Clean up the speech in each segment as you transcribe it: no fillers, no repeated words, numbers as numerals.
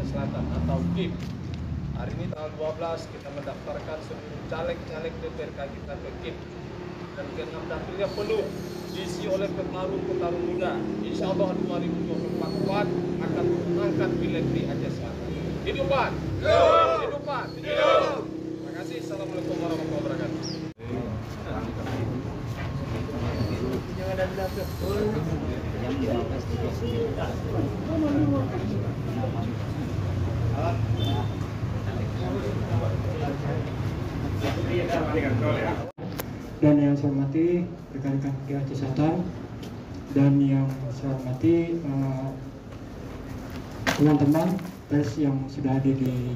Selatan atau KIP. Hari ini tanggal 12 kita mendaftarkan seluruh caleg-caleg DPRK kita ke KIP. Dan ke-6 dapilnya penuh diisi oleh petarung-petarung muda. Insya Allah 2024 PAN akan mengangkat pileg di Aceh Selatan. Hidup PAN! Hidup PAN! Hidup! Terima kasih. Assalamualaikum warahmatullahi wabarakatuh. Dan yang saya hormati rekan-rekan di Aceh Selatan, dan yang saya hormati teman-teman pers yang sudah hadir di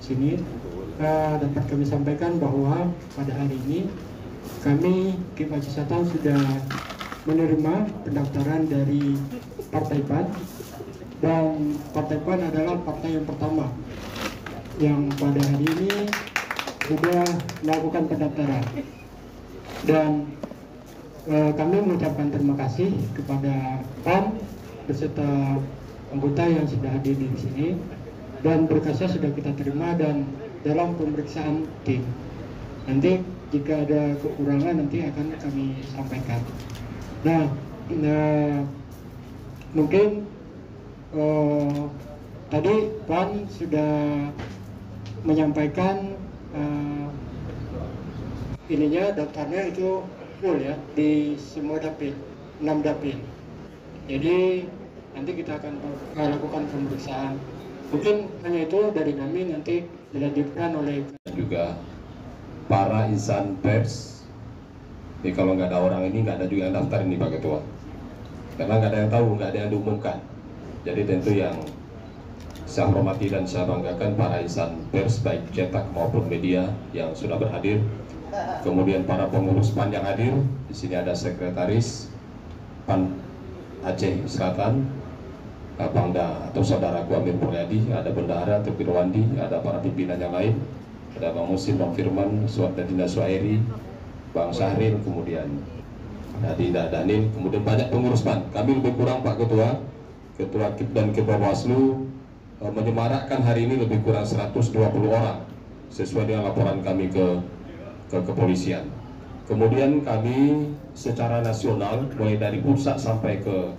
sini, dapat kami sampaikan bahwa pada hari ini kami KIP Aceh Selatan sudah menerima pendaftaran dari Partai PAN, dan Partai PAN adalah partai yang pertama yang pada hari ini sudah melakukan pendaftaran. Dan kami mengucapkan terima kasih kepada PAN beserta anggota yang sudah hadir di sini, dan berkasnya sudah kita terima dan dalam pemeriksaan tim. Nanti jika ada kekurangan nanti akan kami sampaikan. Nah, mungkin tadi PAN sudah menyampaikan ininya, daftarnya itu full ya di semua dapil, 6 dapil. Jadi nanti kita akan lakukan pemeriksaan. Mungkin hanya itu dari kami, nanti dilanjutkan oleh juga para insan pers. Jadi kalau nggak ada orang ini, nggak ada juga yang daftar ini Pak Ketua, karena nggak ada yang tahu, nggak ada yang diumumkan. Jadi tentu yang saya hormati dan saya banggakan para insan pers baik cetak maupun media yang sudah berhadir. Kemudian para pengurus PAN yang hadir, di sini ada sekretaris PAN Aceh Selatan, Bangda atau saudaraku Amir Mulyadi, ada Bendahara atau Irwandi, ada para pimpinan yang lain, ada Bang Musim, Bang Firman, Suwadadina Suhairi, Bang Syahril, kemudian Dinda Danil, kemudian banyak pengurus PAN. Kami lebih kurang Pak Ketua, Ketua KIP dan Ketua Bawaslu menyemarakkan hari ini lebih kurang 120 orang sesuai dengan laporan kami ke kepolisian. Kemudian kami secara nasional mulai dari pusat sampai ke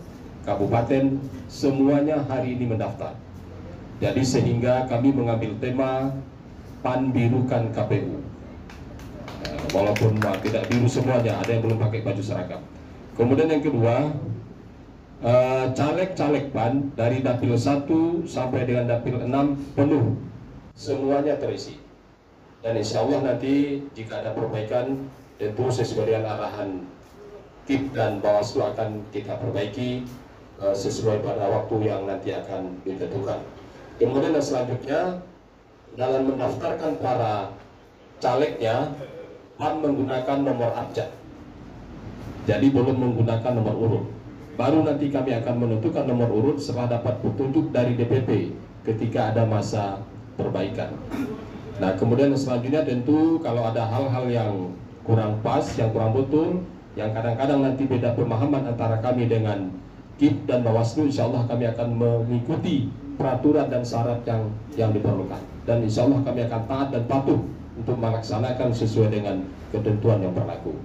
kabupaten semuanya hari ini mendaftar. Jadi sehingga kami mengambil tema PAN birukan KPU. Walaupun tidak biru semuanya, ada yang belum pakai baju seragam. Kemudian yang kedua, caleg-caleg PAN dari dapil 1 sampai dengan dapil 6 penuh, semuanya terisi. Dan insya Allah nanti jika ada perbaikan, tentu sesuai dengan arahan KIP dan Bawaslu akan kita perbaiki sesuai pada waktu yang nanti akan ditentukan. Kemudian yang selanjutnya, dalam mendaftarkan para calegnya, PAN menggunakan nomor abjad. Jadi belum menggunakan nomor urut. Baru nanti kami akan menentukan nomor urut setelah dapat petunjuk dari DPP ketika ada masa perbaikan. Nah, kemudian selanjutnya tentu kalau ada hal-hal yang kurang pas, yang kurang betul, yang kadang-kadang nanti beda pemahaman antara kami dengan KIP dan Bawaslu, insya Allah kami akan mengikuti peraturan dan syarat yang diperlukan. Dan insya Allah kami akan taat dan patuh untuk melaksanakan sesuai dengan ketentuan yang berlaku.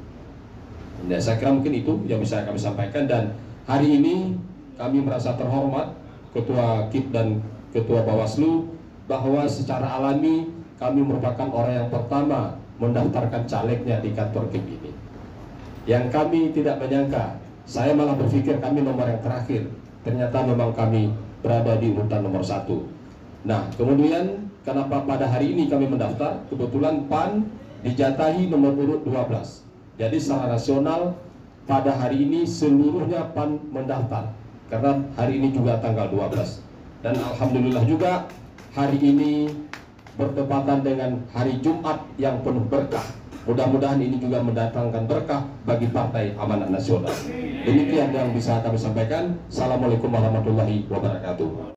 Nah, saya kira mungkin itu yang bisa kami sampaikan, dan hari ini kami merasa terhormat Ketua KIP dan Ketua Bawaslu bahwa secara alami kami merupakan orang yang pertama mendaftarkan calegnya di kantor KIP ini. Yang kami tidak menyangka, saya malah berpikir kami nomor yang terakhir. Ternyata memang kami berada di urutan nomor 1. Nah, kemudian kenapa pada hari ini kami mendaftar? Kebetulan PAN dijatahi nomor urut 12. Jadi secara nasional pada hari ini seluruhnya PAN mendaftar, karena hari ini juga tanggal 12. Dan alhamdulillah juga hari ini bertepatan dengan hari Jumat yang penuh berkah. Mudah-mudahan ini juga mendatangkan berkah bagi Partai Amanat Nasional. Demikian yang bisa kami sampaikan. Assalamualaikum warahmatullahi wabarakatuh.